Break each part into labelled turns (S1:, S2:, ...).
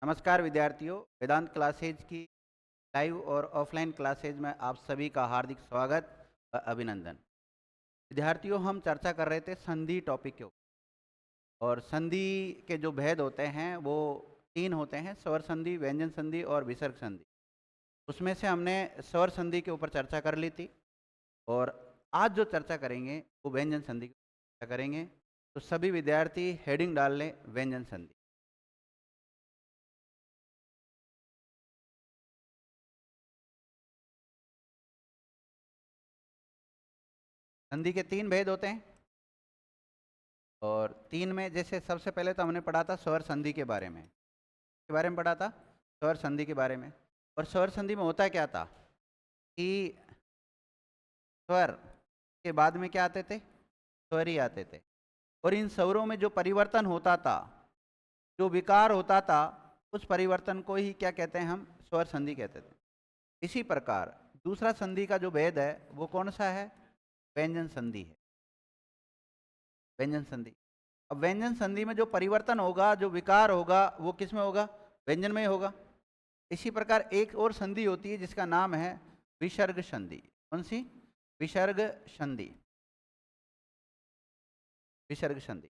S1: नमस्कार विद्यार्थियों, वेदांत क्लासेज की लाइव और ऑफलाइन क्लासेज में आप सभी का हार्दिक स्वागत व अभिनंदन। विद्यार्थियों, हम चर्चा कर रहे थे संधि टॉपिक के ऊपर। और संधि के जो भेद होते हैं वो तीन होते हैं: स्वर संधि, व्यंजन संधि और विसर्ग संधि। उसमें से हमने स्वर संधि के ऊपर चर्चा कर ली थी और आज जो चर्चा करेंगे वो व्यंजन संधि की चर्चा करेंगे। तो सभी विद्यार्थी हेडिंग डाल लें, व्यंजन संधि। संधि के तीन भेद होते हैं और तीन में जैसे सबसे पहले तो हमने पढ़ा था स्वर संधि के बारे में पढ़ा था, स्वर संधि के बारे में। और स्वर संधि में होता क्या था कि स्वर के बाद में क्या आते थे? स्वर ही आते थे। और इन स्वरों में जो परिवर्तन होता था, जो विकार होता था, उस परिवर्तन को ही क्या कहते हैं? हम स्वर संधि कहते थे। इसी प्रकार दूसरा संधि का जो भेद है वो कौन सा है? व्यंजन संधि है। व्यंजन संधि। अब व्यंजन संधि में जो परिवर्तन होगा, जो विकार होगा, वो किस में होगा? व्यंजन में ही होगा। इसी प्रकार एक और संधि होती है जिसका नाम है विसर्ग संधि। कौन सी? विसर्ग संधि। विसर्ग संधि।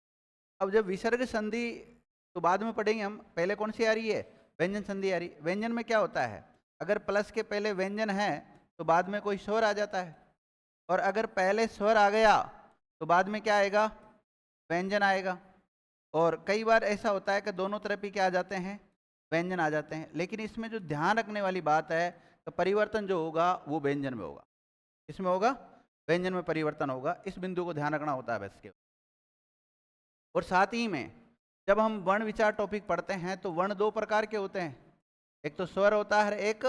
S1: अब जब विसर्ग संधि तो बाद में पढ़ेंगे हम, पहले कौन सी आ रही है? व्यंजन संधि आ रही। व्यंजन में क्या होता है? अगर प्लस के पहले व्यंजन है तो बाद में कोई स्वर आ जाता है, और अगर पहले स्वर आ गया तो बाद में क्या आएगा? व्यंजन आएगा। और कई बार ऐसा होता है कि दोनों तरफ ही क्या आ जाते हैं? व्यंजन आ जाते हैं। लेकिन इसमें जो ध्यान रखने वाली बात है तो परिवर्तन जो होगा वो व्यंजन में होगा। इसमें होगा व्यंजन में परिवर्तन होगा। इस बिंदु को ध्यान रखना होता है बस के। और साथ ही में जब हम वर्ण विचार टॉपिक पढ़ते हैं तो वर्ण दो प्रकार के होते हैं, एक तो स्वर होता है, एक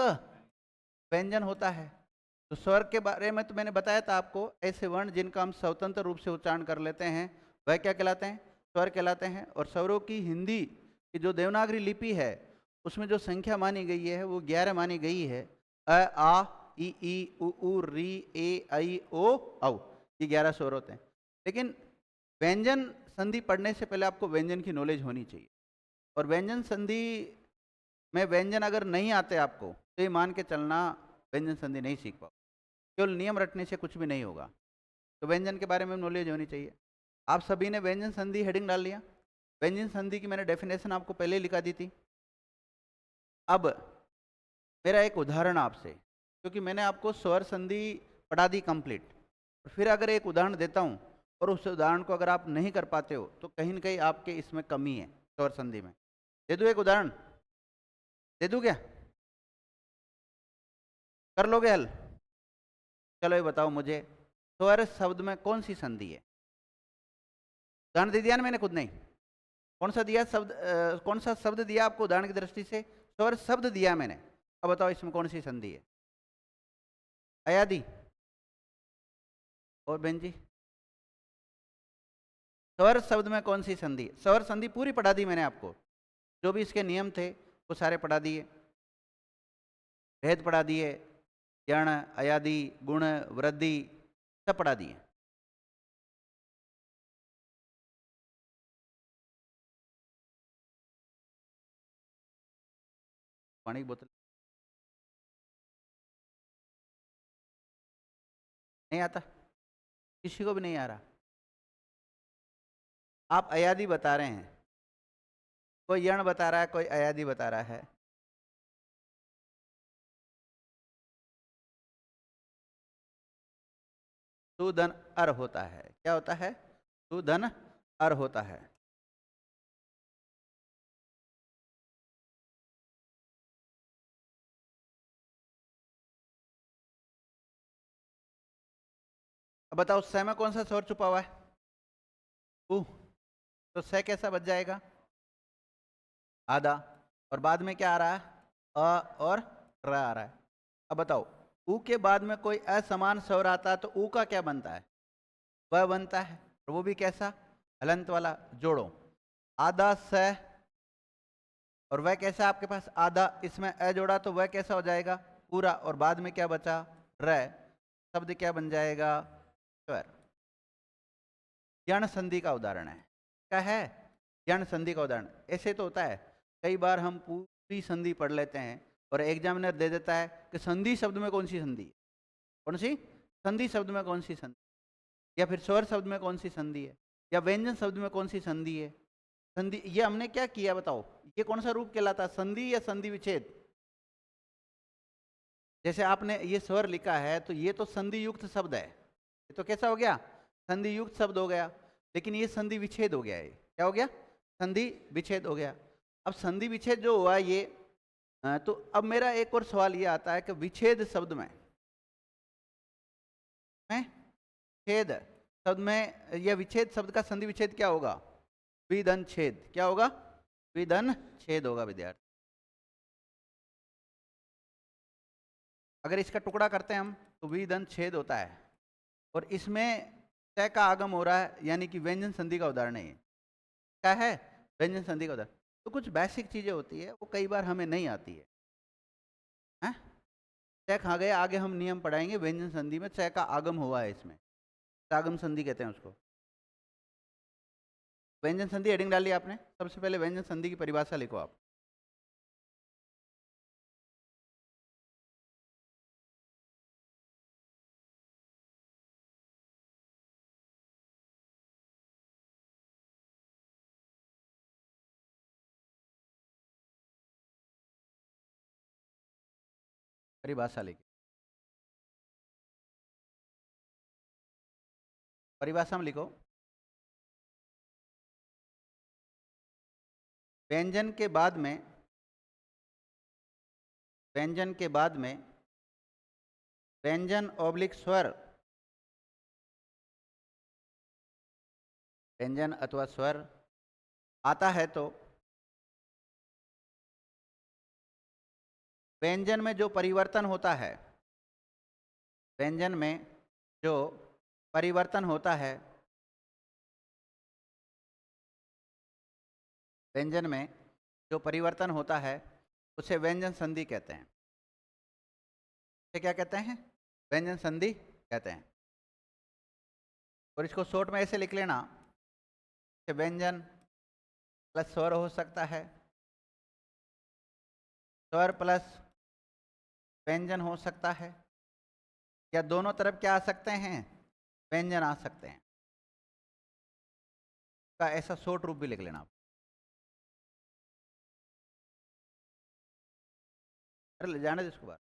S1: व्यंजन होता है। तो स्वर के बारे में तो मैंने बताया था आपको, ऐसे वर्ण जिनका हम स्वतंत्र रूप से उच्चारण कर लेते हैं वह क्या कहलाते हैं? स्वर कहलाते हैं। और स्वरों की हिंदी की जो देवनागरी लिपि है उसमें जो संख्या मानी गई है वो 11 मानी गई है। अ, आ, ई, उ, री, ए, ऐ, ओ, औ, ये 11 स्वर होते हैं। लेकिन व्यंजन संधि पढ़ने से पहले आपको व्यंजन की नॉलेज होनी चाहिए। और व्यंजन संधि में व्यंजन अगर नहीं आते आपको तो ये मान के चलना व्यंजन संधि नहीं सीख पाओ। केवल नियम रटने से कुछ भी नहीं होगा। तो व्यंजन के बारे में नॉलेज होनी चाहिए। आप सभी ने व्यंजन संधि हेडिंग डाल लिया। व्यंजन संधि की मैंने डेफिनेशन आपको पहले ही लिखा दी थी। अब मेरा एक उदाहरण आपसे, क्योंकि मैंने आपको स्वर संधि पढ़ा दी कंप्लीट, फिर अगर एक उदाहरण देता हूँ और उस उदाहरण को अगर आप नहीं कर पाते हो तो कहीं ना कहीं आपके इसमें कमी है। स्वर संधि में दे दूँ एक उदाहरण? दे दूँ क्या? कर लोगे हल? चलो ये बताओ मुझे, स्वर शब्द में कौन सी संधि है? उदाहरण दे दिया ना मैंने खुद नहीं। कौन सा दिया शब्द? कौन सा शब्द दिया आपको उदाहरण की दृष्टि से? स्वर शब्द दिया मैंने। अब बताओ इसमें कौन सी संधि है? अयादि और बहन जी, स्वर शब्द में कौन सी संधि? स्वर संधि पूरी पढ़ा दी मैंने आपको, जो भी इसके नियम थे वो सारे पढ़ा दिए, भेद पढ़ा दिए, यण, अयादि, गुण, वृद्धि, सब पढ़ा दिए। पानी की बोतल नहीं आता? किसी को भी नहीं आ रहा? आप अयादि बता रहे हैं, कोई यण बता रहा है, कोई अयादि बता रहा है। सुधन अर होता है। क्या होता है? सुधन अर होता है। अब बताओ स में कौन सा स्वर छुपा हुआ है? उ। तो स कैसा बच जाएगा? आधा। और बाद में क्या आ रहा है? अ और र आ रहा है। अब बताओ, उ के बाद में कोई असमान स्वर आता है तो उ का क्या बनता है? वह बनता है। और वो भी कैसा? हलंत वाला। जोड़ो, आधा स और वह कैसा आपके पास? आधा। इसमें अ जोड़ा तो वह कैसा हो जाएगा? पूरा। और बाद में क्या बचा? र। शब्द क्या बन जाएगा? स्वर। यण संधि का उदाहरण है। क्या है? यण संधि का उदाहरण। ऐसे तो होता है, कई बार हम पूरी संधि पढ़ लेते हैं और एग्जामिनर दे देता है कि संधि शब्द में कौन सी संधि है, कौन सी संधि शब्द में कौन सी संधि, या फिर स्वर शब्द में कौन सी संधि है, या व्यंजन शब्द में कौन सी संधि है। संधि ये हमने क्या किया बताओ, ये कौन सा रूप कहलाता है, संधि या संधि विच्छेद। जैसे आपने ये स्वर लिखा है तो ये तो संधि युक्त शब्द है, ये तो कैसा हो गया, संधि युक्त शब्द हो गया, लेकिन ये संधि विच्छेद हो गया है, क्या हो गया, संधि विच्छेद हो गया। अब संधि विच्छेद जो हुआ ये तो अब मेरा एक और सवाल ये आता है कि विच्छेद शब्द में छेद शब्द में या विच्छेद शब्द का संधि विच्छेद क्या होगा, विदन छेद, क्या होगा, विदन छेद होगा विद्यार्थी। अगर इसका टुकड़ा करते हैं हम तो विदन छेद होता है, और इसमें तय का आगम हो रहा है, यानी कि व्यंजन संधि का उदाहरण है। क्या है, व्यंजन संधि का उदाहरण। तो कुछ बेसिक चीजें होती है वो कई बार हमें नहीं आती है, हैं? तय खा गए, आगे हम नियम पढ़ाएंगे व्यंजन संधि में तय का आगम हुआ है, इसमें आगम संधि कहते हैं उसको। व्यंजन संधि हेडिंग डाल लिया आपने, सबसे पहले व्यंजन संधि की परिभाषा लिखो आप। परिभाषा लिखो, परिभाषा में लिखो, व्यंजन के बाद में, व्यंजन के बाद में व्यंजन ऑब्लिक स्वर, व्यंजन अथवा स्वर आता है तो व्यंजन में जो परिवर्तन होता है, व्यंजन में जो परिवर्तन होता है, व्यंजन में जो परिवर्तन होता है उसे व्यंजन संधि कहते हैं। इसे क्या कहते हैं, व्यंजन संधि कहते हैं। और इसको शॉर्ट में ऐसे लिख लेना, व्यंजन प्लस स्वर हो सकता है, स्वर प्लस व्यंजन हो सकता है, या दोनों तरफ क्या आ सकते हैं, व्यंजन आ सकते हैं। का ऐसा शॉर्ट रूप भी लिख लेना आप। अरे ले जाने दो इसको बाहर,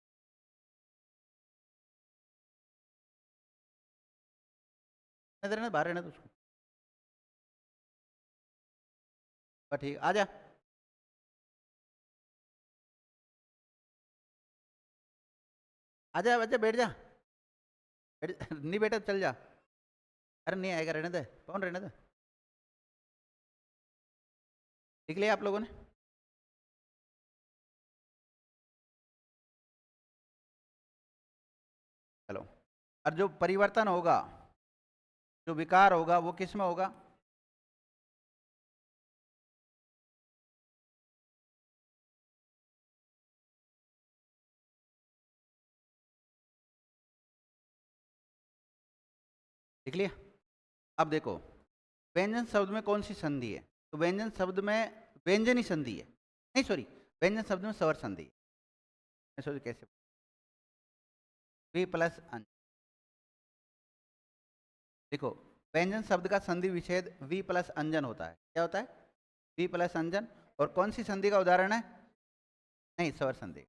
S1: रहने बाहर रहने दो उसको, ठीक आ जा। आजा बच्चा बैठ जा, नहीं बेटा चल जा, अरे नहीं आएगा रहने दे, कौन रहने दे। लिख लिया आप लोगों ने, चलो। और जो परिवर्तन होगा, जो विकार होगा वो किस में होगा, लिख लिया। अब देखो व्यंजन शब्द में कौन सी संधि है, तो व्यंजन शब्द में व्यंजन ही संधि है, नहीं सॉरी, व्यंजन शब्द में स्वर संधि है। मैं सोच कैसे, वी प्लस अंज, देखो व्यंजन शब्द का संधि विच्छेद वी प्लस अंजन होता है, क्या होता है, वी प्लस अंजन। और कौन सी संधि का उदाहरण है, नहीं स्वर संधि,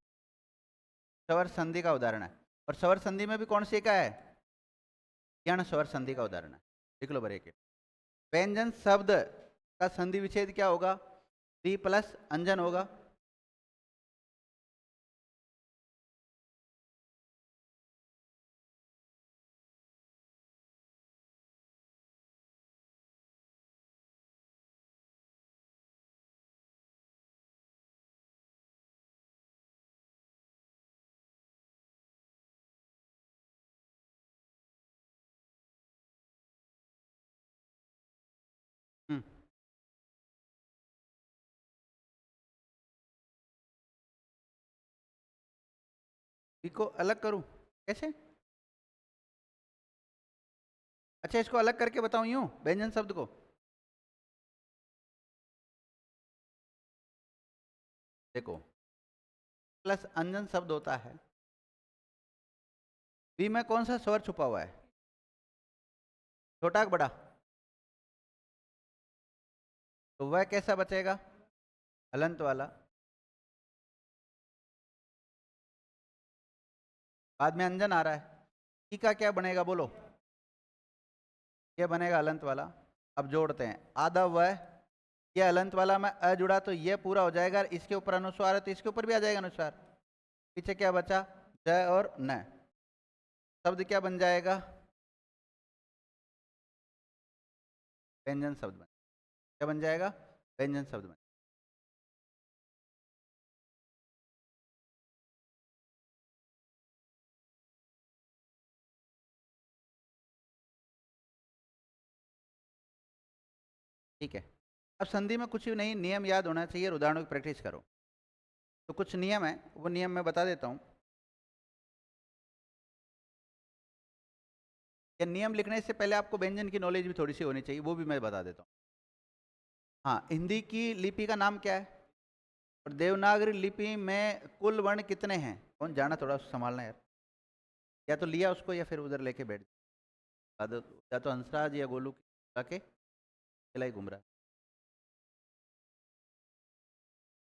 S1: स्वर संधि का उदाहरण है। और स्वर संधि में भी कौन सी का है, यण स्वर संधि का उदाहरण है। लिख लो बड़े के, व्यंजन शब्द का संधि विच्छेद क्या होगा, वी प्लस अंजन होगा। को अलग करूं कैसे, अच्छा इसको अलग करके बताऊं यूं, व्यंजन शब्द को, देखो प्लस अंजन शब्द होता है, बी में कौन सा स्वर छुपा हुआ है? छोटा कि बड़ा? तो वह कैसा बचेगा? हलंत वाला। बाद में अंजन आ रहा है, ई का क्या बनेगा बोलो? ये बनेगा हलंत वाला। अब जोड़ते हैं, आधा वह, ये हलंत वाला में अ जुड़ा तो ये पूरा हो जाएगा, इसके ऊपर अनुस्वार है तो इसके ऊपर भी आ जाएगा अनुस्वार। पीछे क्या बचा? ज और न। शब्द क्या बन जाएगा? व्यंजन शब्द बन, क्या बन जाएगा? व्यंजन शब्द बन। ठीक है, अब संधि में कुछ भी नहीं, नियम याद होना चाहिए, उदाहरणों की प्रैक्टिस करो। तो कुछ नियम है, वो नियम मैं बता देता हूँ। ये नियम लिखने से पहले आपको व्यंजन की नॉलेज भी थोड़ी सी होनी चाहिए, वो भी मैं बता देता हूँ। हाँ, हिंदी की लिपि का नाम क्या है? और देवनागरी लिपि में कुल वर्ण कितने हैं? कौन जाना, थोड़ा संभालना यार। या तो लिया उसको या फिर उधर लेके बैठ या तो हंसराज या गोलू के खिला ही घूम रहा है।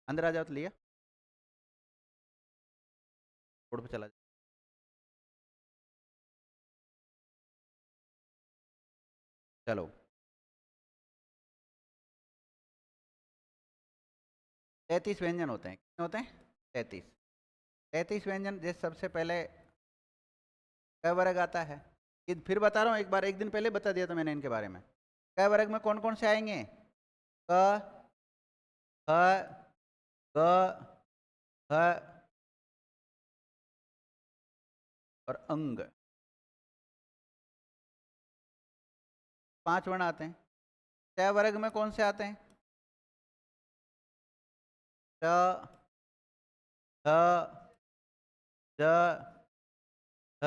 S1: अंदर आ जाओ तो लिया, रोड पे चला जाओ। चलो, 33 व्यंजन होते हैं। कितने होते हैं? 33। 33 व्यंजन, जैसे सबसे पहले क वर्ग आता है। फिर बता रहा हूँ, एक बार एक दिन पहले बता दिया था मैंने इनके बारे में। क वर्ग में कौन कौन से आएंगे? क, ख, ग, ह और अंग, 5 वर्ण आते हैं। च वर्ग में कौन से आते हैं? च, छ, ज, ह,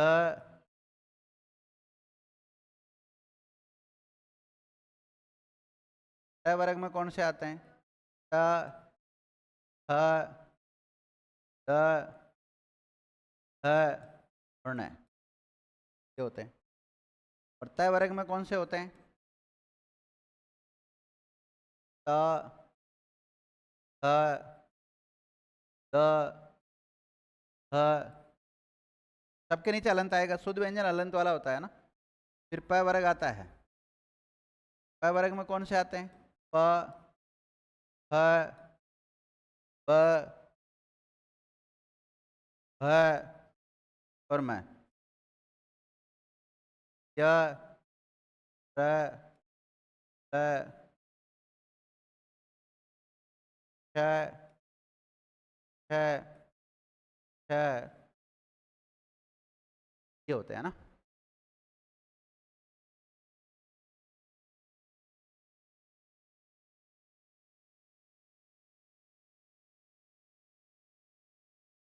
S1: ट वर्ग में कौन से आते हैं? ट, ह, द, ह और न, ये होते हैं। और त वर्ग में कौन से होते हैं? त, ह, द, ह। सबके नीचे हलंत आएगा, शुद्ध व्यंजन हलंत वाला होता है ना। फिर प वर्ग आता है। प वर्ग में कौन से आते हैं? प, ह, ब, ह और मैं। य, र, ल, छ, छ, छ, ये होते हैं ना।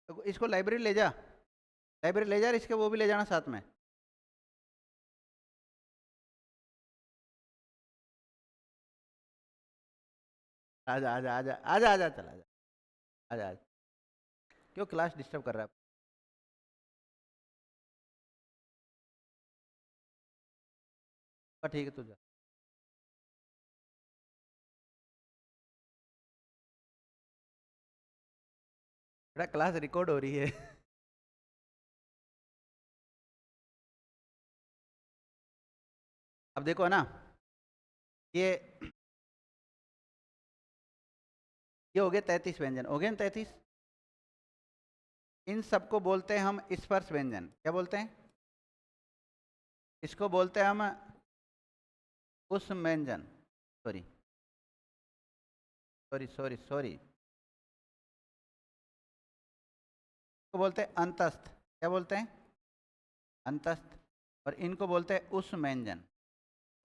S1: तो इसको लाइब्रेरी ले जा, लाइब्रेरी ले जा, इसके वो भी ले जाना साथ में। आजा आजा आजा आजा आजा, चला आजा, आजा आजा। क्यों क्लास डिस्टर्ब कर रहा है? ठीक है, तू जा। बेटा क्लास रिकॉर्ड हो रही है। अब देखो ना, ये ये हो गए 33 व्यंजन, हो गए ना 33। इन सबको बोलते हैं हम स्पर्श व्यंजन। क्या बोलते हैं? इसको बोलते हैं हम उष्म व्यंजन। सॉरी सॉरी सॉरी सॉरी, इसको बोलते हैं अंतस्थ। क्या बोलते हैं? अंतस्थ। और इनको बोलते हैं उष्म व्यंजन।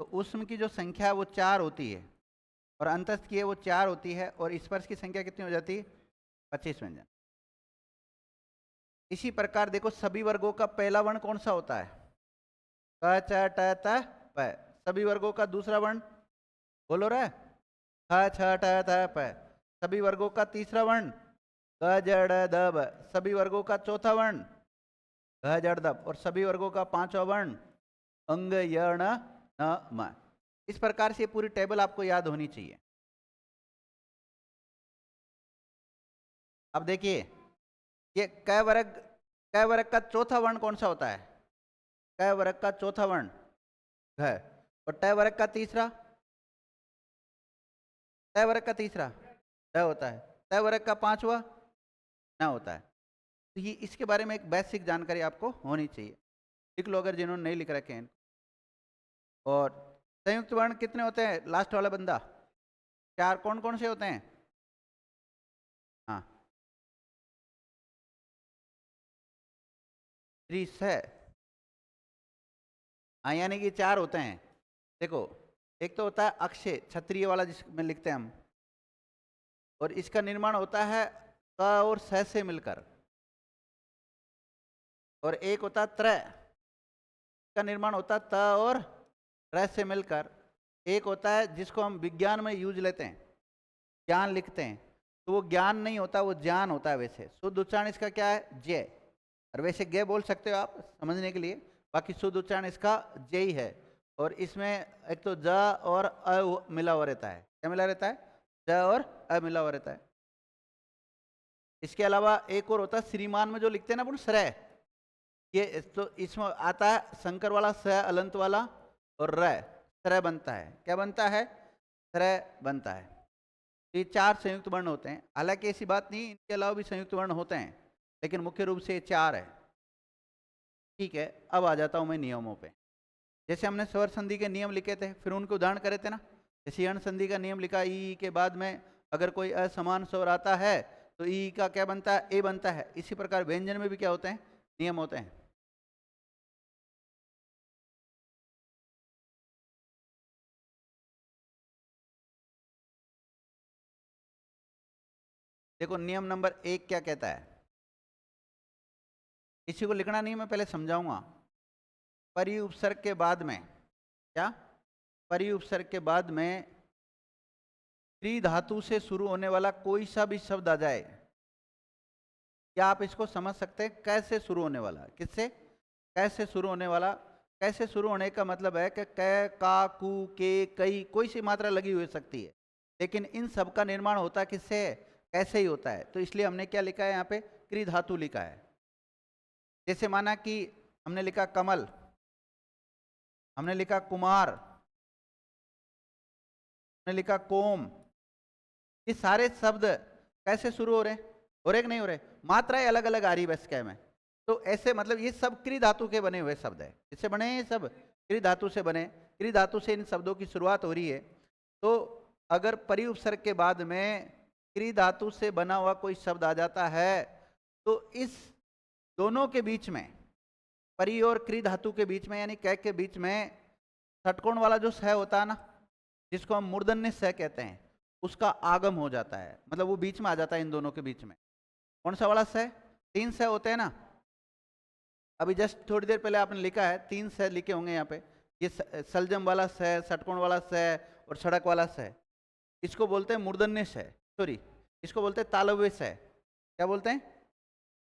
S1: तो उष्म की जो संख्या है वो 4 होती है, और अंतस्थ की है वो 4 होती है, और स्पर्श की संख्या कितनी हो जाती है? 25 व्यंजन। इसी प्रकार देखो, सभी वर्गों का पहला वर्ण कौन सा होता है? क, च, ट, त, प। सभी वर्गों का दूसरा वर्ण बोलो रे, ख, छ, ट, त, प। सभी वर्गों का तीसरा वर्ण ग जड़ दब सभी वर्गों का चौथा वर्ण घ जड़ दब, और सभी वर्गों का पांचवा वर्ण अंग यण न म। इस प्रकार से ये पूरी टेबल आपको याद होनी चाहिए। अब देखिए, ये क वर्ग का चौथा वर्ण कौन सा होता है? क वर्ग का चौथा वर्ण घ, और ट वर्ग का तीसरा, ट वर्ग का तीसरा ड होता है, ट वर्ग का पांचवा न होता है। तो ये इसके बारे में एक बेसिक जानकारी आपको होनी चाहिए। लिख लो अगर जिन्होंने नहीं लिख रखे हैं। और संयुक्त वर्ण कितने होते हैं? लास्ट वाला बंदा, चार। कौन कौन से होते हैं? हाँ, त्रिस है। हाँ, यानी कि चार होते हैं। देखो, एक तो होता है अक्षय क्षत्रिय वाला जिसमें लिखते हैं हम, और इसका निर्माण होता है क और स से मिलकर। और एक होता है त्रय, इसका निर्माण होता है त और र से मिलकर। एक होता है जिसको हम विज्ञान में यूज लेते हैं, ज्ञान लिखते हैं, तो वो ज्ञान नहीं होता, वो ज्ञान होता है। वैसे शुद्ध उच्चारण इसका क्या है? जय। और वैसे गे बोल सकते हो आप समझने के लिए, बाकी शुद्ध उच्चारण इसका जय ही है। और इसमें एक तो ज और अ मिला हुआ रहता है। क्या मिला रहता है? ज और अ मिला हुआ रहता है। इसके अलावा एक और होता है श्रीमान में जो लिखते हैं ना अपन श्रय, ये तो इसमें आता है शंकर वाला स अलंत वाला और र, श्रय बनता है। क्या बनता है? श्रय बनता है। ये चार संयुक्त वर्ण होते हैं। हालांकि ऐसी बात नहीं, इनके अलावा भी संयुक्त वर्ण होते हैं, लेकिन मुख्य रूप से ये चार है। ठीक है, अब आ जाता हूं मैं नियमों पे। जैसे हमने स्वर संधि के नियम लिखे थे, फिर उनको उदाहरण करे थे ना। जैसे अण संधि का नियम लिखा, ई के बाद में अगर कोई असमान स्वर आता है तो ई का क्या बनता है? ए बनता है। इसी प्रकार व्यंजन में भी क्या होते हैं? नियम होते हैं। देखो, नियम नंबर 1 क्या कहता है? इसी को लिखना नहीं, मैं पहले समझाऊंगा। परि उपसर्ग के बाद में क्या? परि उपसर्ग के बाद में त्रि धातु से शुरू होने वाला कोई सा भी शब्द आ जाए, क्या आप इसको समझ सकते हैं? कैसे शुरू होने वाला? किससे? कैसे शुरू होने वाला। कैसे शुरू होने का मतलब है कि कै, का, कु, के, कई, कोई सी मात्रा लगी हुई सकती है, लेकिन इन सब का निर्माण होता किससे है? कैसे ही होता है। तो इसलिए हमने क्या लिखा है यहाँ पे? क्रि धातु लिखा है। जैसे माना कि हमने लिखा कमल, हमने लिखा कुमार, हमने लिखा कोम, ये सारे शब्द कैसे शुरू हो रहे हैं? हो रहे कि नहीं हो रहे? मात्राएं अलग अलग आ रही बस क्या में। तो ऐसे मतलब ये सब क्रि धातु के बने हुए शब्द है। इससे बने हैं सब? क्रि धातु से बने। क्रि धातु से इन शब्दों की शुरुआत हो रही है। तो अगर परि उपसर्ग के बाद में क्रि धातु से बना हुआ कोई शब्द आ जाता है, तो इस दोनों के बीच में, परि और क्रि धातु के बीच में, यानी कै के बीच में षटकोण वाला जो स होता है ना, जिसको हम मूर्धन्य स कहते हैं, उसका आगम हो जाता है। मतलब वो बीच में आ जाता है इन दोनों के बीच में। कौन सा वाला स? 3 स होते हैं ना। अभी जस्ट थोड़ी देर पहले आपने लिखा है, 3 स लिखे होंगे यहाँ पे। ये सलजम वाला स, षटकोण वाला स और सड़क वाला स, इसको बोलते हैं मूर्धन्य स। सॉरी, इसको बोलते हैं तालव्य स। क्या बोलते हैं?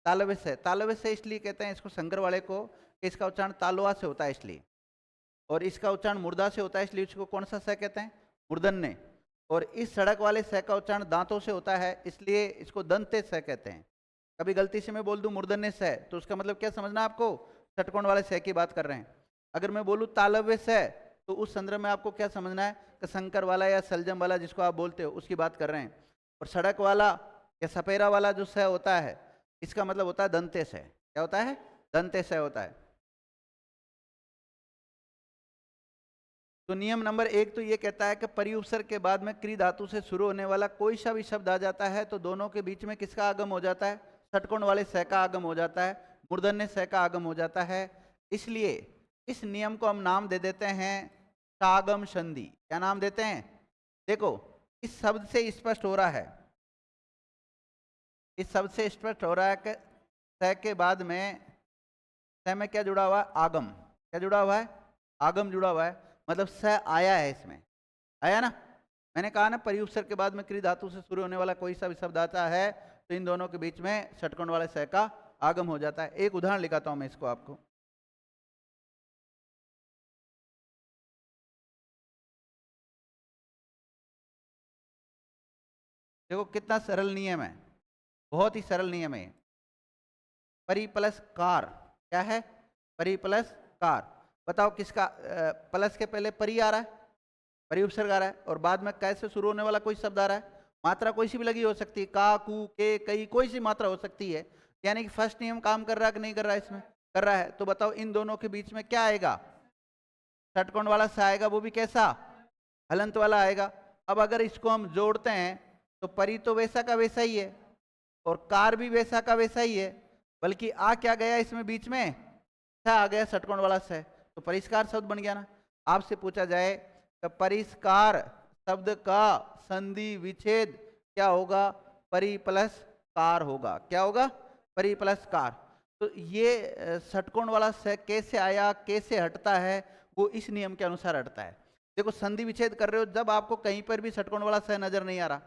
S1: तालव्य स। तालव्य स इसलिए कहते हैं इसको शंकर वाले को, इसका उच्चारण तालवा से होता है इसलिए, और इसका उच्चारण मुर्दा से होता है इसलिए इसको कौन सा स कहते हैं? मूर्धन्य। और इस सड़क वाले स का उच्चारण दांतों से होता है इसलिए इसको दंते स कहते हैं। कभी गलती से मैं बोल दूं मूर्धन्य स, तो उसका मतलब क्या समझना आपको? षटकोण वाले स की बात कर रहे हैं। अगर मैं बोलूं तालव्य स, तो उस संदर्भ में आपको क्या समझना है? कि शंकर वाला या सलजम वाला जिसको आप बोलते हो उसकी बात कर रहे हैं। और सड़क वाला या सपेरा वाला जो स होता है, इसका मतलब होता है दंते स। क्या होता है? दंते स होता है। तो नियम नंबर 1 तो ये कहता है कि परि उपसर्ग के बाद में क्रि धातु से शुरू होने वाला कोई सा भी शब्द आ जाता है तो दोनों के बीच में किसका आगम हो जाता है? षटकोण वाले स का आगम हो जाता है, मूर्धन्य स का आगम हो जाता है। इसलिए इस नियम को हम नाम दे देते हैं सागम संधि। क्या नाम देते हैं? देखो, इस शब्द से स्पष्ट हो रहा है, इस शब्द से स्पष्ट हो रहा है कि स के बाद में, स में क्या जुड़ा हुआ है? आगम। क्या जुड़ा हुआ है? आगम जुड़ा हुआ है। मतलब स आया है इसमें, आया ना। मैंने कहा ना परि उपसर्ग के बाद में क्रि धातु से शुरू होने वाला कोई सा भी शब्द आता है तो इन दोनों के बीच में षटकोण वाले स का आगम हो जाता है। एक उदाहरण लिखाता हूं मैं इसको आपको। देखो कितना सरल नियम है, बहुत ही सरल नियम है। परी प्लस कार क्या है? परी प्लस कार। बताओ किसका प्लस के पहले परी आ रहा है, परी उपसर्ग आ रहा है, और बाद में कैसे शुरू होने वाला कोई शब्द आ रहा है। मात्रा कोई सी भी लगी हो सकती है, का, कु, के, कई, कोई सी मात्रा हो सकती है। यानी कि फर्स्ट नियम काम कर रहा है कि नहीं कर रहा है? इसमें कर रहा है। तो बताओ इन दोनों के बीच में क्या आएगा? षटकोण वाला सा आएगा, वो भी कैसा? हलंत वाला आएगा। अब अगर इसको हम जोड़ते हैं तो परी तो वैसा का वैसा ही है और कार भी वैसा का वैसा ही है, बल्कि आ क्या गया इसमें बीच में? स आ गया, षटकोण वाला स। तो परिष्कार शब्द बन गया ना। आपसे पूछा जाए तो परिष्कार शब्द का संधि विच्छेद क्या होगा? परी प्लस कार होगा। क्या होगा? परी प्लस कार। तो ये षटकोण वाला स कैसे आया, कैसे हटता है, वो इस नियम के अनुसार हटता है। देखो संधि विच्छेद कर रहे हो जब आपको कहीं पर भी षटकोण वाला स नजर नहीं आ रहा,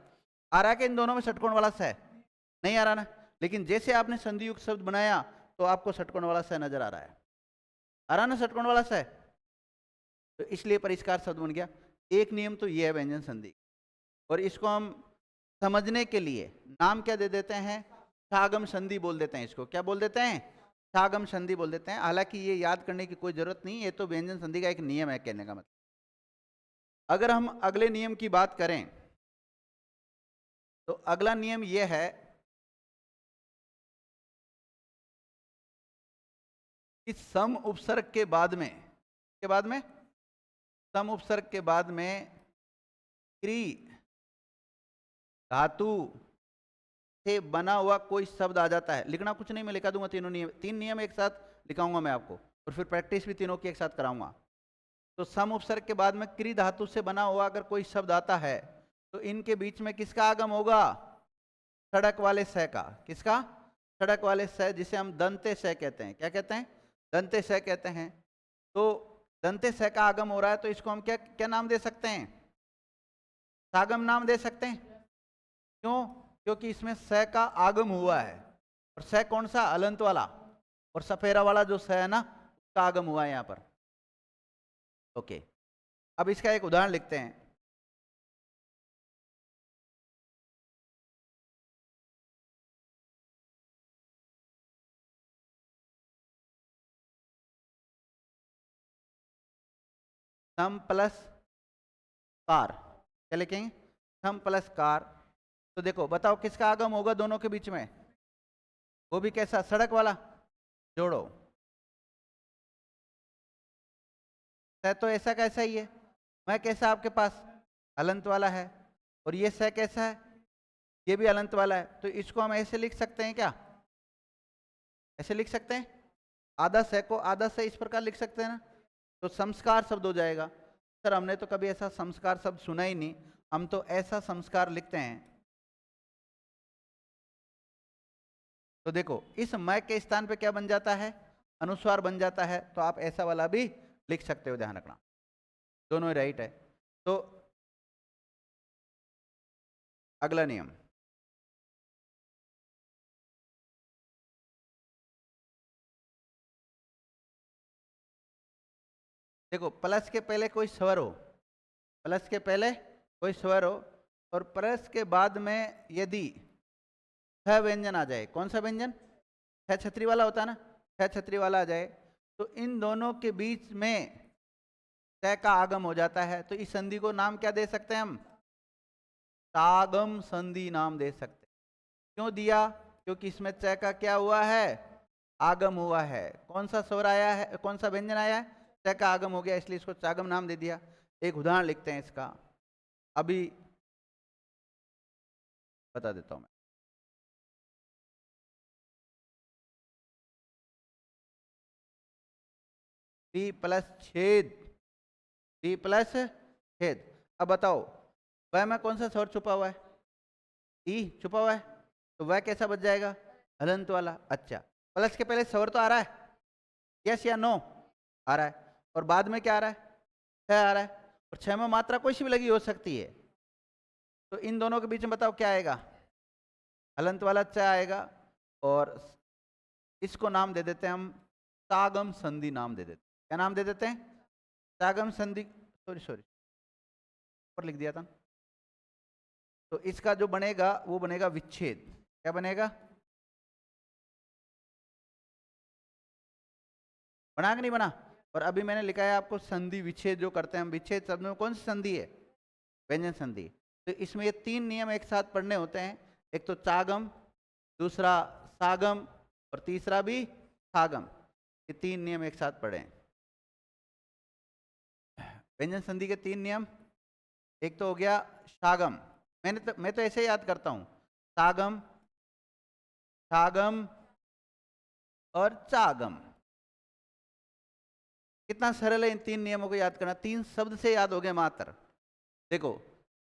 S1: आ रहा है कि इन दोनों में षटकोण वाला स नहीं आ रहा ना। लेकिन जैसे आपने संधि युक्त शब्द बनाया तो आपको षटकोण वाला स नजर आ रहा है, आ रहा ना षटकोण वाला स। तो इसलिए परिष्कार शब्द बन गया। एक नियम तो ये है व्यंजन संधि, और इसको हम समझने के लिए नाम क्या दे देते हैं? सागम संधि बोल देते हैं। इसको क्या बोल देते हैं? सागम संधि बोल देते हैं। हालांकि ये याद करने की कोई जरूरत नहीं, ये तो व्यंजन संधि का एक नियम है कहने का मतलब। अगर हम अगले नियम की बात करें तो अगला नियम यह है कि सम उपसर्ग के बाद में, सम उपसर्ग के बाद में क्री धातु से बना हुआ कोई शब्द आ जाता है। लिखना कुछ नहीं, मैं लिखा दूंगा तीनों नियम, 3 नियम एक साथ लिखाऊंगा मैं आपको, और फिर प्रैक्टिस भी तीनों की एक साथ कराऊंगा। तो सम उपसर्ग के बाद में क्री धातु से बना हुआ अगर कोई शब्द आता है तो इनके बीच में किसका आगम होगा? सड़क वाले स का। किसका? सड़क वाले स, जिसे हम दंते स कहते हैं। क्या कहते हैं? दंते स कहते हैं। तो दंते स का आगम हो रहा है तो इसको हम क्या क्या नाम दे सकते हैं? सागम नाम दे सकते हैं। क्यों? क्योंकि इसमें स का आगम हुआ है, और स कौन सा? अलंत वाला, और सफेरा वाला जो स है ना, उसका आगम हुआ है यहाँ पर। ओके, अब इसका एक उदाहरण लिखते हैं। सम प्लस कार, क्या लिखेंगे? सम प्लस कार। तो देखो बताओ किसका आगम होगा दोनों के बीच में? वो भी कैसा? सड़क वाला। जोड़ो, स तो ऐसा कैसा ही है, मैं कैसा आपके पास? हलंत वाला है, और ये स कैसा है? ये भी हलंत वाला है। तो इसको हम ऐसे लिख सकते हैं क्या? ऐसे लिख सकते हैं, आधा स को आधा स इस प्रकार लिख सकते हैं ना। तो संस्कार शब्द हो जाएगा। सर हमने तो कभी ऐसा संस्कार शब्द सुना ही नहीं, हम तो ऐसा संस्कार लिखते हैं। तो देखो इस मैं के स्थान पे क्या बन जाता है? अनुस्वार बन जाता है। तो आप ऐसा वाला भी लिख सकते हो, ध्यान रखना, दोनों ही राइट है। तो अगला नियम, देखो प्लस के पहले कोई स्वर हो, प्लस के पहले कोई स्वर हो, और प्लस के बाद में यदि छ व्यंजन आ जाए। कौन सा व्यंजन? छ छतरी वाला होता है ना, छ छतरी वाला आ जाए, तो इन दोनों के बीच में च का आगम हो जाता है। तो इस संधि को नाम क्या दे सकते हैं हम? सागम संधि नाम दे सकते हैं। क्यों दिया? क्योंकि इसमें च का क्या हुआ है? आगम हुआ है। कौन सा स्वर आया है, कौन सा व्यंजन आया है? च का आगम हो गया, इसलिए इसको चागम नाम दे दिया। एक उदाहरण लिखते हैं इसका, अभी बता देता हूं मैं। टी प्लस छेद, टी प्लस छेद। अब बताओ वह में कौन सा स्वर छुपा हुआ है? ई छुपा हुआ है, तो वह कैसा बच जाएगा? हलंत वाला। अच्छा, प्लस के पहले स्वर तो आ रहा है, यस या नो? आ रहा है, और बाद में क्या आ रहा है? छह आ रहा है, और छह में मात्रा कोई सी भी लगी हो सकती है। तो इन दोनों के बीच में बताओ क्या आएगा? हलंत वाला च आएगा, और इसको नाम दे देते हैं हम सागम संधि नाम दे देते हैं। क्या नाम दे देते हैं? सागम संधि। सॉरी सॉरी, ऊपर लिख दिया था। तो इसका जो बनेगा वो बनेगा विच्छेद। क्या बनेगा? बना कि नहीं बना? और अभी मैंने लिखा है आपको संधि विच्छेद जो करते हैं हम। विच्छेद शब्द में कौन सी संधि है? व्यंजन संधि। तो इसमें ये तीन नियम एक साथ पढ़ने होते हैं। एक तो चागम, दूसरा सागम, और तीसरा भी सागम। ये तीन नियम एक साथ पढ़े। व्यंजन संधि के तीन नियम। एक तो हो गया शागम। मैं तो ऐसे याद करता हूं, सागम, शागम और चागम। कितना सरल है इन तीन नियमों को याद करना। तीन शब्द से याद हो गए मात्र। देखो,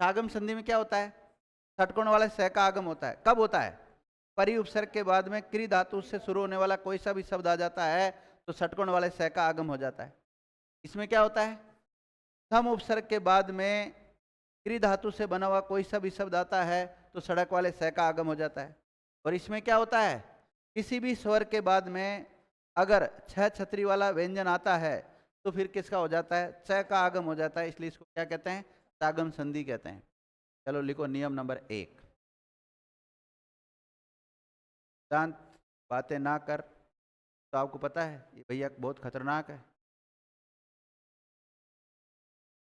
S1: सागम संधि में क्या होता है? षटकोण वाले स का आगम होता है। कब होता है? परि उपसर्ग के बाद में क्री धातु से शुरू होने वाला कोई सा भी शब्द आ जाता है तो षटकोण वाले स का आगम हो जाता है। इसमें क्या होता है? सम उपसर्ग के बाद में क्री धातु से बना हुआ कोई सा भी शब्द आता है तो सड़क वाले स का आगम हो जाता है। और इसमें क्या होता है? किसी भी स्वर के बाद में अगर छह छतरी वाला व्यंजन आता है तो फिर किसका हो जाता है? च का आगम हो जाता है। इसलिए इसको क्या कहते हैं? सागम संधि कहते हैं। चलो लिखो नियम नंबर 1। दांत बातें ना कर। तो आपको पता है ये भैया बहुत खतरनाक है,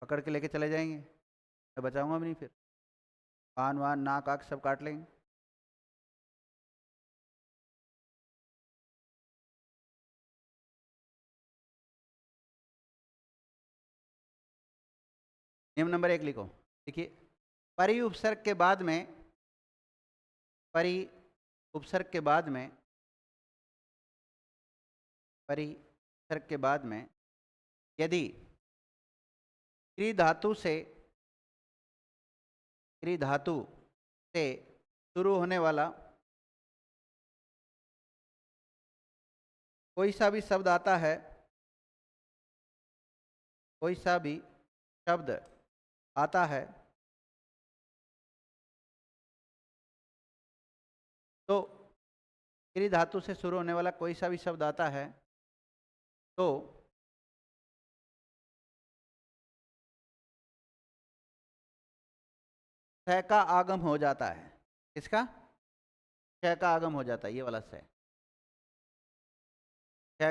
S1: पकड़ के लेके चले जाएंगे, मैं बचाऊंगा भी नहीं। फिर कान वान नाक आँख सब काट लेंगे। नियम नंबर 1 लिखो। देखिए, परि उपसर्ग के बाद में, परि उपसर्ग के बाद में, परि उपसर्ग के बाद में यदि क्री धातु से, क्री धातु से शुरू होने वाला कोई सा भी शब्द आता है, कोई सा भी शब्द आता है तो क्री धातु से शुरू होने वाला कोई सा भी शब्द आता है तो स का आगम हो जाता है। किसका? स का आगम हो जाता है। ये वाला स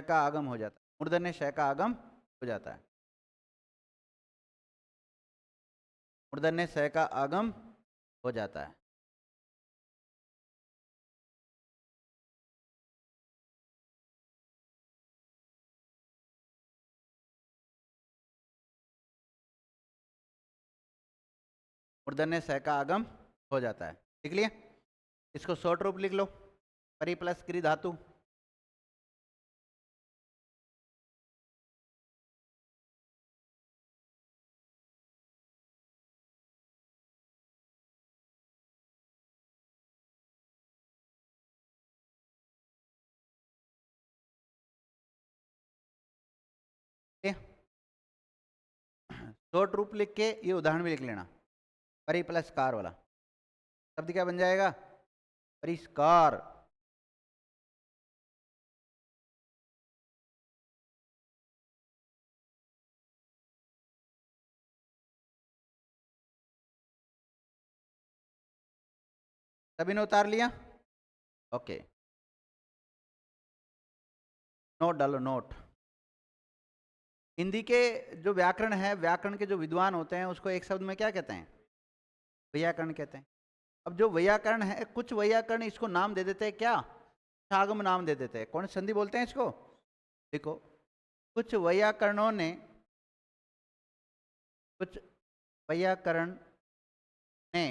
S1: का आगम हो जाता है। मूर्धन्य श का आगम हो जाता है। मूर्धन्य स का आगम हो जाता है। मूर्धन्य स का आगम हो जाता है। लिख लिया? इसको शॉर्ट रूप लिख लो। परि प्लस क्री धातु। शॉर्ट रूप लिख के ये उदाहरण भी लिख लेना। परि प्लस कार वाला शब्द क्या बन जाएगा? परिष्कार। सभी ने उतार लिया? ओके, नोट डालो, नोट। हिंदी के जो व्याकरण है, व्याकरण के जो विद्वान होते हैं उसको एक शब्द में क्या कहते हैं? वैयाकरण कहते हैं। अब जो वैयाकरण है, कुछ वैयाकरण इसको नाम दे देते हैं क्या? शागम नाम दे देते हैं। कौन संधि बोलते हैं इसको? देखो, कुछ वैयाकरणों ने, कुछ वैयाकरण ने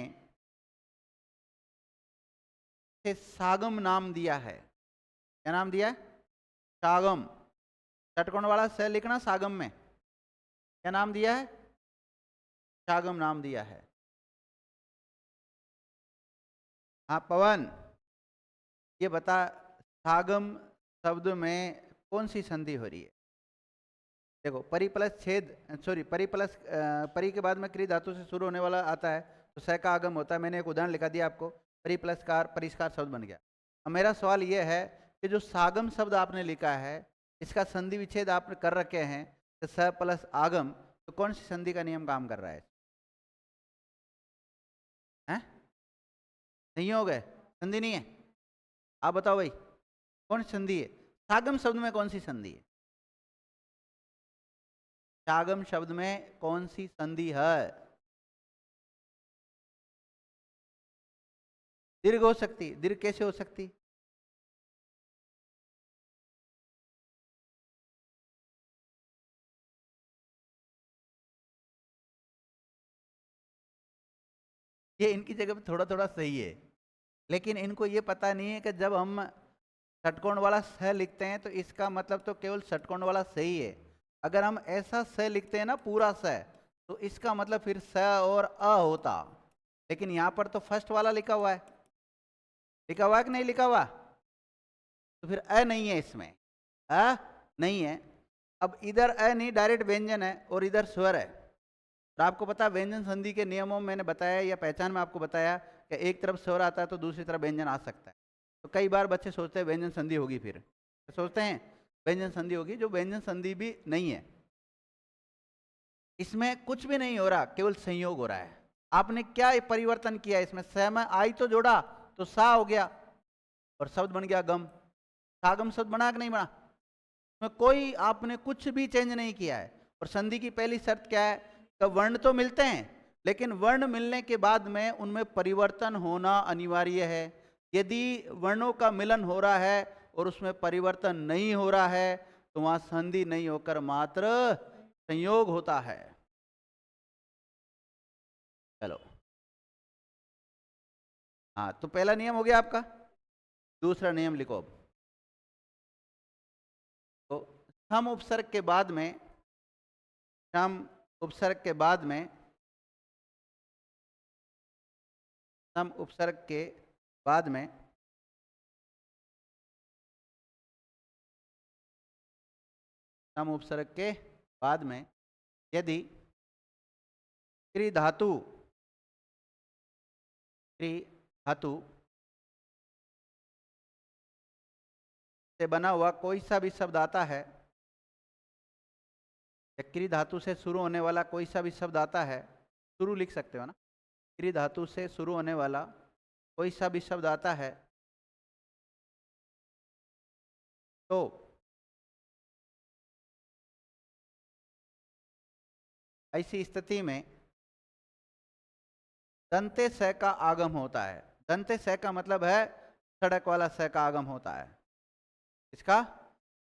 S1: से सागम नाम दिया है। क्या नाम दिया है? सागम। षटकोण वाला स लिखना सागम में। क्या नाम दिया है? सागम नाम दिया है। हाँ पवन, ये बता, सागम शब्द में कौन सी संधि हो रही है? देखो, परि प्लस छेद, सॉरी, परि प्लस परि के बाद में क्री धातु से शुरू होने वाला आता है तो स का आगम होता है। मैंने एक उदाहरण लिखा दिया आपको। परिप्लसकार परिष्कार शब्द बन गया। अब मेरा सवाल ये है कि जो सागम शब्द आपने लिखा है, इसका संधि विच्छेद आपने कर रखे हैं, तो स प्लस आगम, तो कौन सी संधि का नियम काम कर रहा है? हैं? संयोग है, संधि नहीं है? आप बताओ भाई, कौन सी संधि है? सागम शब्द में कौन सी संधि है? सागम शब्द में कौन सी संधि है? दीर्घ हो सकती। दीर्घ कैसे हो सकती? ये इनकी जगह पे थोड़ा थोड़ा सही है, लेकिन इनको ये पता नहीं है कि जब हम षटकोण वाला स लिखते हैं तो इसका मतलब तो केवल षटकोण वाला सही है। अगर हम ऐसा स लिखते हैं ना पूरा स, तो इसका मतलब फिर स और अ होता, लेकिन यहाँ पर तो फर्स्ट वाला लिखा हुआ है। लिखा हुआ है कि नहीं लिखा हुआ? तो फिर अ नहीं है इसमें, अ नहीं है। अब इधर अ नहीं, डायरेक्ट व्यंजन है और इधर स्वर है। और आपको पता है व्यंजन संधि के नियमों में मैंने बताया या पहचान में आपको बताया कि एक तरफ स्वर आता है तो दूसरी तरफ व्यंजन आ सकता है। तो कई बार बच्चे सोचते हैं व्यंजन संधि होगी, फिर सोचते हैं व्यंजन संधि होगी, जो व्यंजन संधि भी नहीं है। इसमें कुछ भी नहीं हो रहा, केवल संयोग हो रहा है। आपने क्या परिवर्तन किया इसमें? स में आई तो जोड़ा तो सा हो गया और शब्द बन गया गम। सागम शब्द बना कि नहीं बना? में कोई आपने कुछ भी चेंज नहीं किया है। और संधि की पहली शर्त क्या है? कि वर्ण तो मिलते हैं, लेकिन वर्ण मिलने के बाद में उनमें परिवर्तन होना अनिवार्य है। यदि वर्णों का मिलन हो रहा है और उसमें परिवर्तन नहीं हो रहा है, तो वहां संधि नहीं होकर मात्र संयोग होता है। चलो, हाँ, तो पहला नियम हो गया आपका। दूसरा नियम लिखो अब। तो सम उपसर्ग के बाद में, सम उपसर्ग के बाद में, सम उपसर्ग के बाद में सम उपसर्ग के बाद में यदि क्री धातु से बना हुआ कोई सा भी शब्द आता है, क्री धातु से शुरू होने वाला कोई सा भी शब्द आता है, शुरू लिख सकते हो ना, क्री धातु से शुरू होने वाला कोई सा भी शब्द आता है, तो ऐसी स्थिति में दंते स का आगम होता है। दंते स का मतलब है सड़क वाला स का आगम होता है। इसका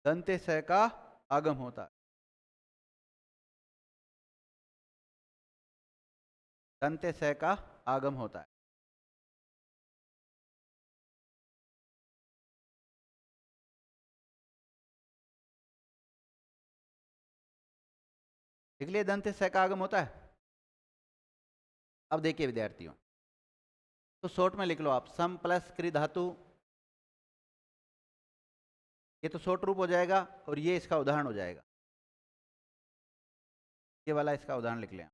S1: दंते स का आगम होता है। दंते स का आगम होता है। देख लिए दंते स का आगम होता है। अब देखिए विद्यार्थियों, तो शॉर्ट में लिख लो आप, सम प्लस क्री धातु, ये तो शॉर्ट रूप हो जाएगा और ये इसका उदाहरण हो जाएगा। ये वाला इसका उदाहरण लिख लें।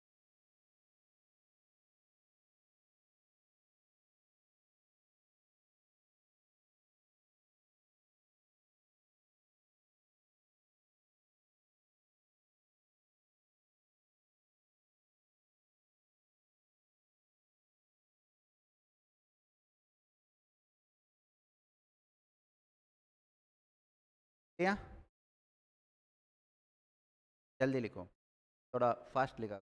S1: या जल्दी लिखो, थोड़ा फास्ट लिखा।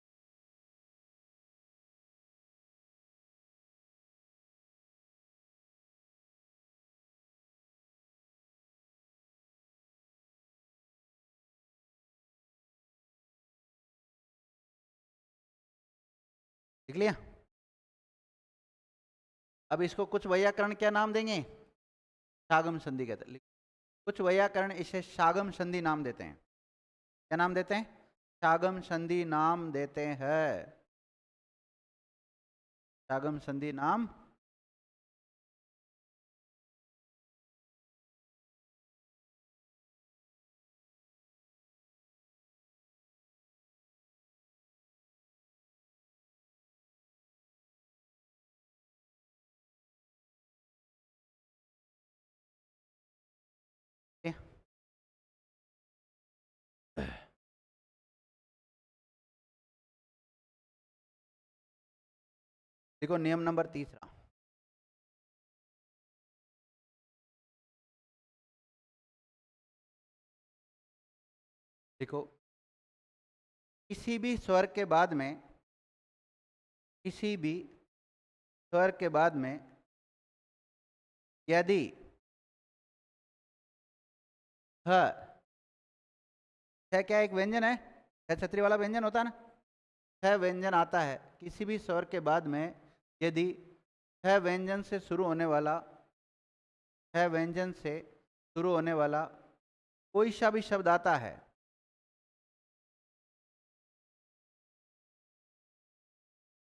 S1: लिख लिया? अब इसको कुछ वैयाकरण क्या नाम देंगे? शागम संधि कहते हैं। कुछ वैयाकरण इसे शागम संधि नाम देते हैं। क्या नाम देते हैं? शागम संधि नाम देते हैं। शागम संधि नाम देखो नियम नंबर तीसरा, देखो किसी भी स्वर के बाद में, किसी भी स्वर के बाद में यदि ह, क्या एक व्यंजन है, छतरी वाला व्यंजन होता है ना, छह व्यंजन आता है किसी भी स्वर के बाद में, यदि छह व्यंजन से शुरू होने वाला, छह व्यंजन से शुरू होने वाला कोई सा भी शब्द आता है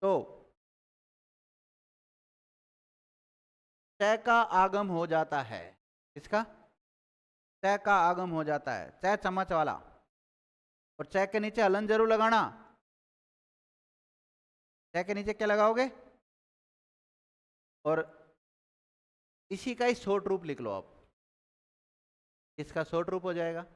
S1: तो च का आगम हो जाता है। इसका च का आगम हो जाता है, च चम्मच वाला, और च के नीचे हलन जरूर लगाना। च के नीचे क्या लगाओगे, और इसी का ही शॉर्ट रूप लिख लो आप, इसका शॉर्ट रूप हो जाएगा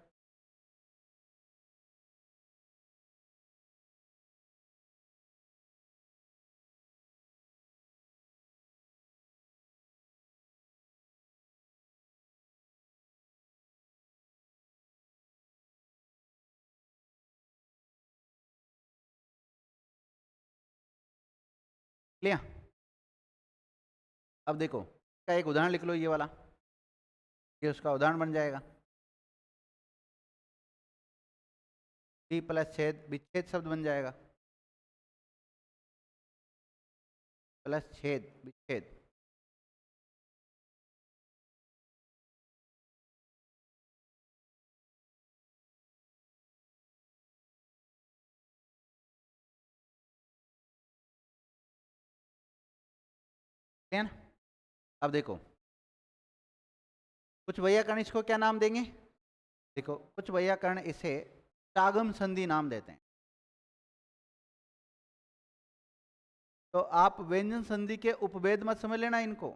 S1: लिया। अब देखो का एक उदाहरण लिख लो, ये वाला, ये उसका उदाहरण बन जाएगा। टी प्लस छेद, विच्छेद शब्द बन जाएगा, प्लस छेद विच्छेद। ठीक है ना। अब देखो कुछ वैयाकरण इसको क्या नाम देंगे, देखो कुछ वैयाकरण इसे सागम संधि नाम देते हैं। तो आप व्यंजन संधि के उपभेद मत समझ लेना इनको,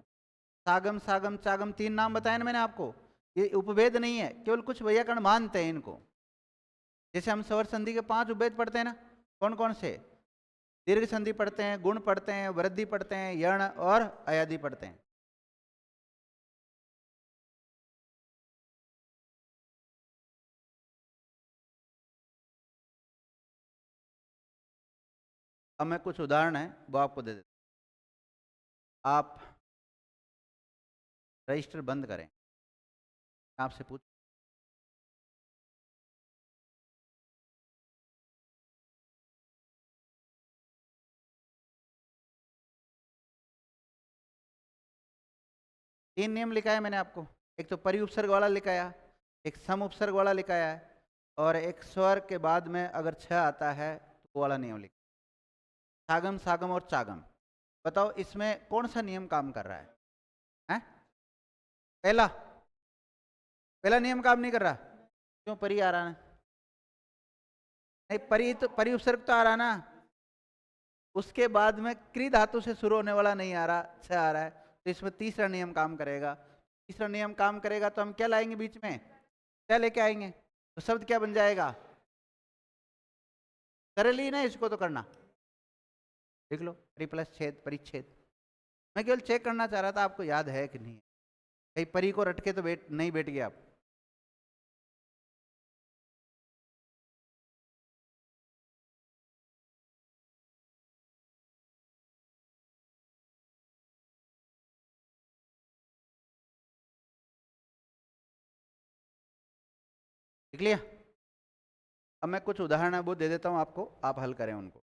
S1: सागम सागम चागम तीन नाम बताए ना मैंने आपको, ये उपभेद नहीं है, केवल कुछ वैयाकरण मानते हैं इनको। जैसे हम स्वर संधि के 5 उपभेद पढ़ते हैं ना, कौन कौन से, दीर्घ संधि पढ़ते हैं, गुण पढ़ते हैं, वृद्धि पढ़ते हैं, यण और अयादि पढ़ते हैं। अब मैं कुछ उदाहरण है वो आपको दे देता हूं। आप रजिस्टर बंद करें, आपसे पूछ, तीन नियम लिखाया मैंने आपको, एक तो परि उपसर्ग वाला लिखाया, एक सम उपसर्ग वाला लिखाया है, और एक स्वर के बाद में अगर छ आता है तो वो वाला नियम लिखा, सागम सागम और चागम। बताओ इसमें कौन सा नियम काम कर रहा है? पहला, पहला नियम काम नहीं कर रहा, क्यों, परि आ रहा है, नहीं परि तो परि उपसर्ग तो आ रहा ना, उसके बाद में क्री धातु से शुरू होने वाला नहीं आ रहा, छ आ रहा है, तो इसमें तीसरा नियम काम करेगा। तीसरा नियम काम करेगा तो हम क्या लाएंगे बीच में, क्या लेके आएंगे, तो शब्द क्या बन जाएगा, सरल ही ना इसको तो करना, देख लो परि प्लस छेद परिच्छेद। मैं केवल चेक करना चाह रहा था आपको याद है कि नहीं, कहीं परी को रटके तो बैठ नहीं बैठ गया आप। देख लिया। अब मैं कुछ उदाहरण है वो दे देता हूँ आपको, आप हल करें उनको।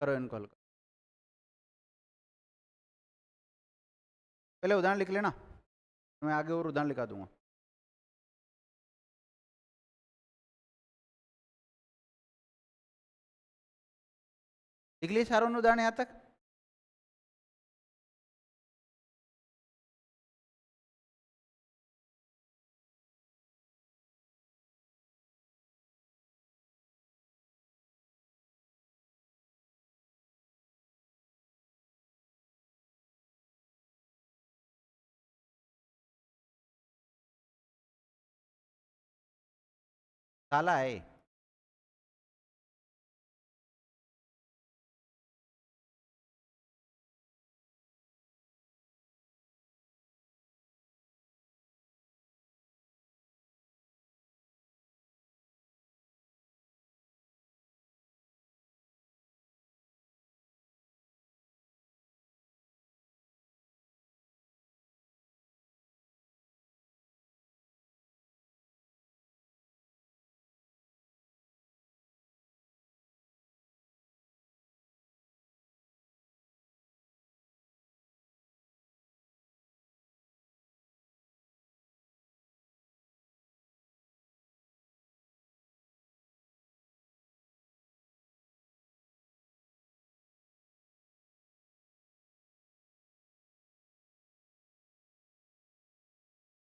S1: करो इनको हल। पहले उदाहरण लिख लेना, मैं आगे और उदाहरण लिखा दूंगा। लिख लिए सारों ने उदाहरण यहाँ तक? ताला है।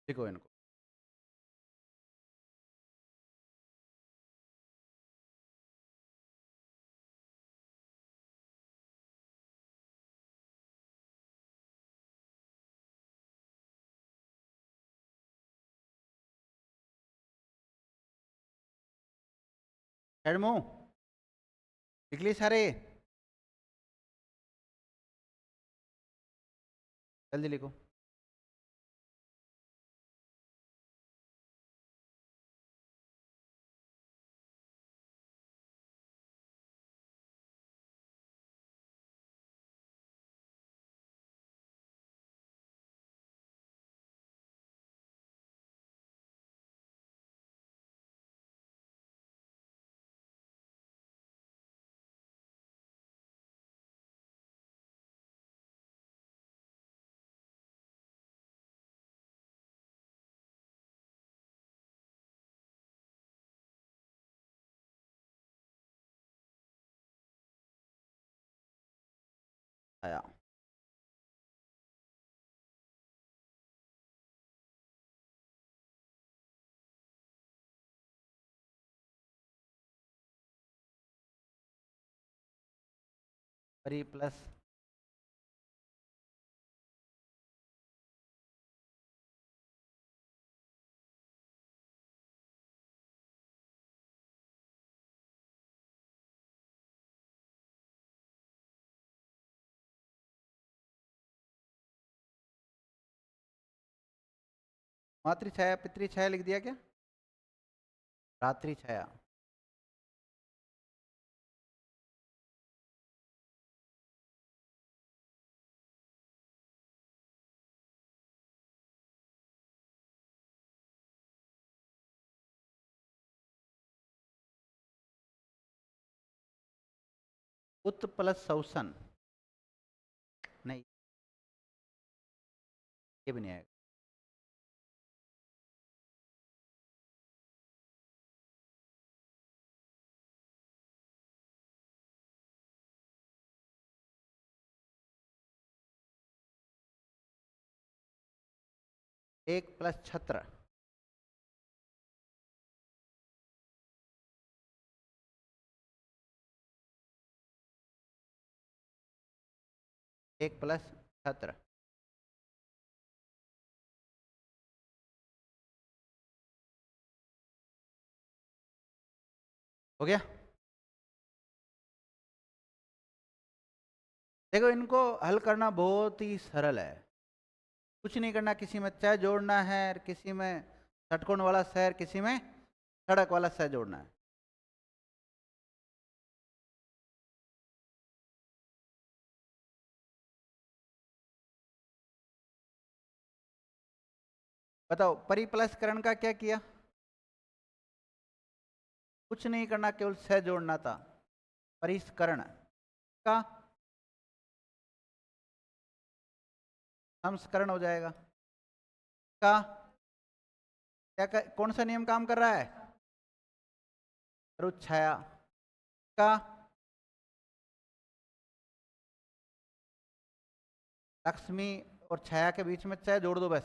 S1: लिखो इनको। हेडमो लिख लिए सारे? जल्दी लिखो। आया। परी प्लस मातृ छाया पितृ छाया लिख दिया क्या? रात्रि छाया। उत प्लस शोषण, नहीं ये भी नहीं आएगा। एक प्लस छत्र, एक प्लस छत्र। हो गया? देखो इनको हल करना बहुत ही सरल है। कुछ नहीं करना, किसी में चय जोड़ना है, किसी में षटकोण वाला शहर, किसी में सड़क वाला शहर जोड़ना है। बताओ परिप्लसकरण का क्या किया? कुछ नहीं करना, केवल सह जोड़ना था। परिष्करण का संस्करण हो जाएगा। का कौन सा नियम काम कर रहा है? रुच्छाया। का लक्ष्मी और छाया के बीच में छाया जोड़ दो बस,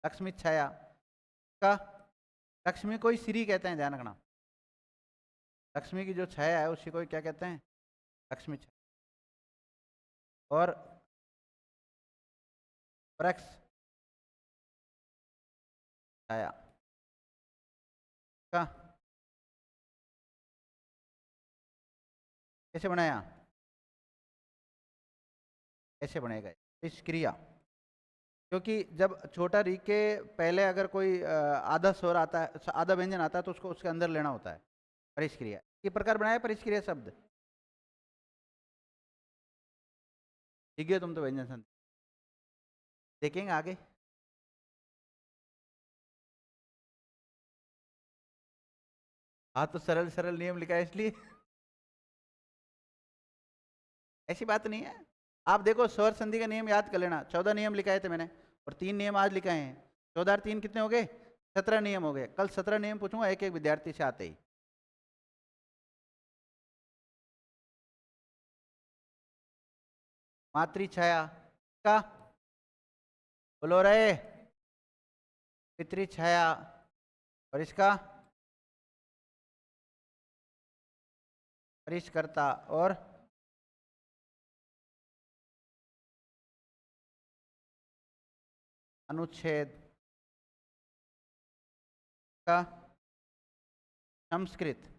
S1: लक्ष्मी छाया। का लक्ष्मी को ही श्री कहते हैं, ध्यान रखना। लक्ष्मी की जो छाया है उसी को क्या कहते हैं? लक्ष्मी छाया। और वृक्ष छाया। का कैसे बनाया? ऐसे बनेगा इस क्रिया, क्योंकि जब छोटा री के पहले अगर कोई आधा स्वर आता है, आधा व्यंजन आता है, तो उसको उसके अंदर लेना होता है। परिष्क्रिया ये प्रकार बनाया, परिष्क्रिया शब्द। ठीक है, तुम तो व्यंजन संधि देखेंगे आगे। हाँ तो सरल सरल नियम लिखा है इसलिए ऐसी बात नहीं है। आप देखो स्वर संधि का नियम याद कर लेना, 14 नियम लिखाए थे मैंने और 3 नियम आज लिखाए हैं। 14 और 3 कितने हो गए? 17 नियम हो गए। कल 17 नियम पूछूंगा एक एक विद्यार्थी से आते ही। मातृ छाया का बोलो रे, पितृ छाया और इसका परिष्कर्ता और अनुच्छेद का संस्कृत।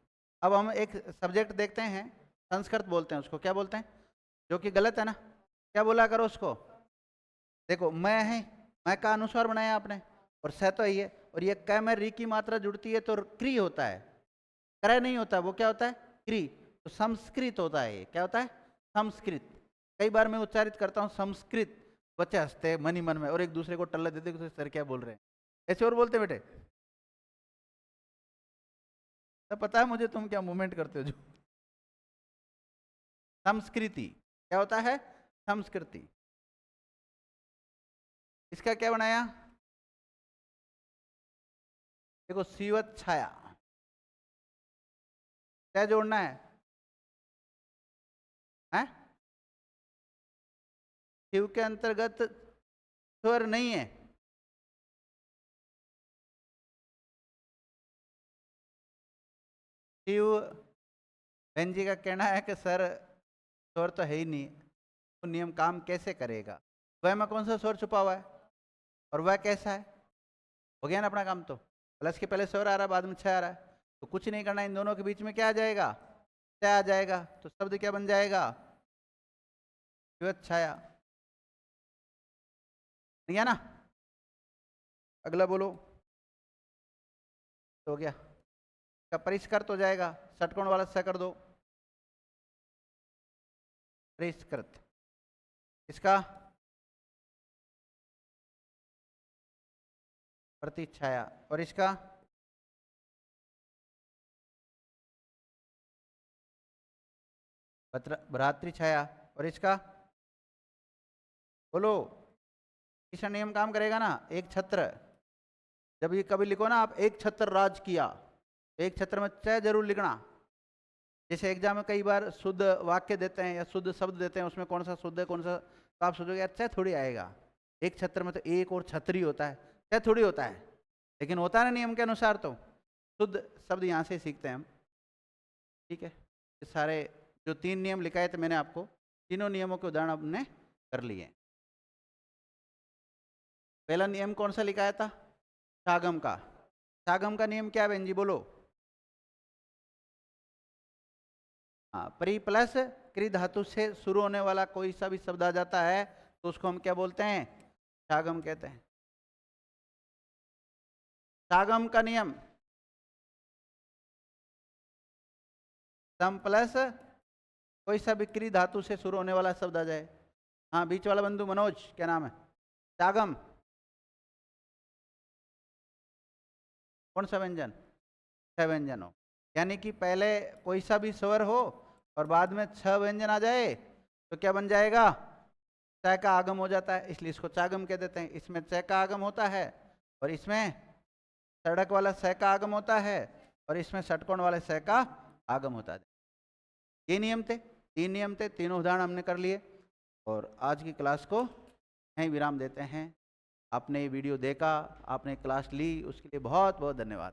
S1: अब हम एक सब्जेक्ट देखते हैं, संस्कृत बोलते हैं उसको, क्या बोलते हैं? जो कि गलत है ना, क्या बोला करो उसको? देखो मैं है, मैं का अनुस्वार बनाया आपने और स तो ही है, और ये क में री की मात्रा जुड़ती है तो क्री होता है, क्रय नहीं होता, वो क्या होता है? क्री। तो संस्कृत होता है, क्या होता है? संस्कृत। कई बार मैं उच्चारित करता हूँ संस्कृत, बच्चे हंसते हैं मन ही मन में और एक दूसरे को टल्ला देते हैं, सर क्या बोल रहे हैं, ऐसे और बोलते बेटे। तो पता है मुझे तुम क्या मूवमेंट करते हो जो। संस्कृति क्या होता है? संस्कृति। इसका क्या बनाया? देखो सीवत छाया, क्या जोड़ना है? हैं? शिव के अंतर्गत स्वर नहीं है। शिव बहन जी का कहना है कि सर स्वर तो है ही नहीं, तो नियम काम कैसे करेगा? वह में कौन सा स्वर छुपा हुआ है और वह कैसा है? हो गया ना अपना काम। तो प्लस के पहले स्वर आ रहा है, बाद में छह आ रहा है, तो कुछ नहीं करना, इन दोनों के बीच में क्या आ जाएगा? छह आ जाएगा। तो शब्द क्या बन जाएगा? शिवत छाया। नहीं है ना? अगला बोलो। तो हो गया, का परिष्कृत हो जाएगा, षटकोण वाला स कर दो, परिष्कृत। इसका प्रतिच्छाया और इसका भ्रातृ छाया और इसका बोलो। तीसरा नियम काम करेगा ना, एक छत्र। जब ये कभी लिखो ना आप, एक छत्र राज किया, एक छत्र में च जरूर लिखना। जैसे एग्जाम में कई बार शुद्ध वाक्य देते हैं या शुद्ध शब्द देते हैं, उसमें कौन सा शुद्ध है कौन सा, तो आप सोचोगे यार च थोड़ी आएगा, एक छत्र में तो एक और छत्री होता है, च थोड़ी होता है। लेकिन होता है ना नियम के अनुसार, तो शुद्ध शब्द यहाँ से सीखते हैं हम। ठीक है, ये सारे जो 3 नियम लिखाए थे मैंने आपको, तीनों नियमों के उदाहरण आपने कर लिए। पहला नियम कौन सा लिखाया था? सागम का। सागम का नियम क्या है बहन जी बोलो? हाँ, परी प्लस क्री धातु से शुरू होने वाला कोई सा भी शब्द आ जाता है तो उसको हम क्या बोलते हैं? सागम कहते हैं। सागम का नियम सम प्लस कोई सा भी क्री धातु से शुरू होने वाला शब्द आ जाए। हाँ, बीच वाला बंधु मनोज क्या नाम है? सागम कौन सा व्यंजन? छह व्यंजन हो, यानी कि पहले कोई सा भी स्वर हो और बाद में छ व्यंजन आ जाए तो क्या बन जाएगा, च का आगम हो जाता है, इसलिए इसको चागम कह देते हैं। इसमें च का आगम होता है और इसमें सड़क वाला स का आगम होता है और इसमें षटकोण वाले स का आगम होता है। ये नियम थे, 3 नियम थे, तीनों उदाहरण हमने कर लिए और आज की क्लास को यहीं विराम देते हैं। आपने ये वीडियो देखा, आपने क्लास ली, उसके लिए बहुत बहुत धन्यवाद।